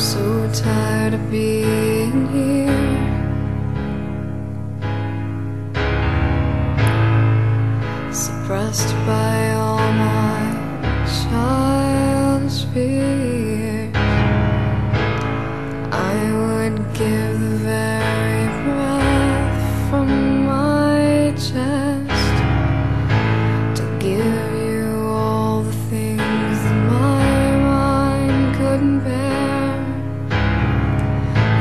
so tired of being here, suppressed by all my childish fears. I would give the very breath from my chest to give you all the things that my mind couldn't bear.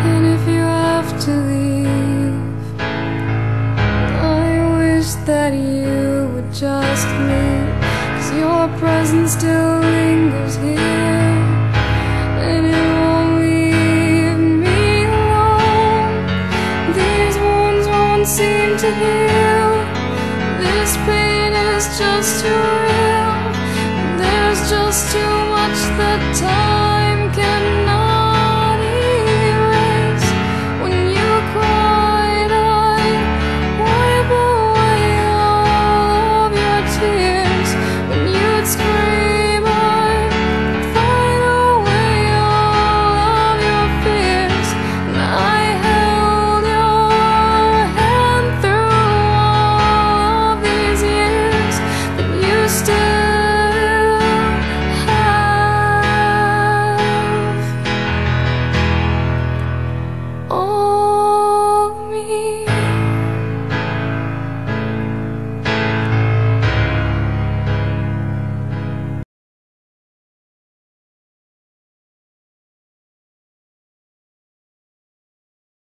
And if you have to leave, I wish that you would just leave, 'cause your presence still lingers here, and it won't leave me alone. These wounds won't seem to heal. This pain is just too real. There's just too much that time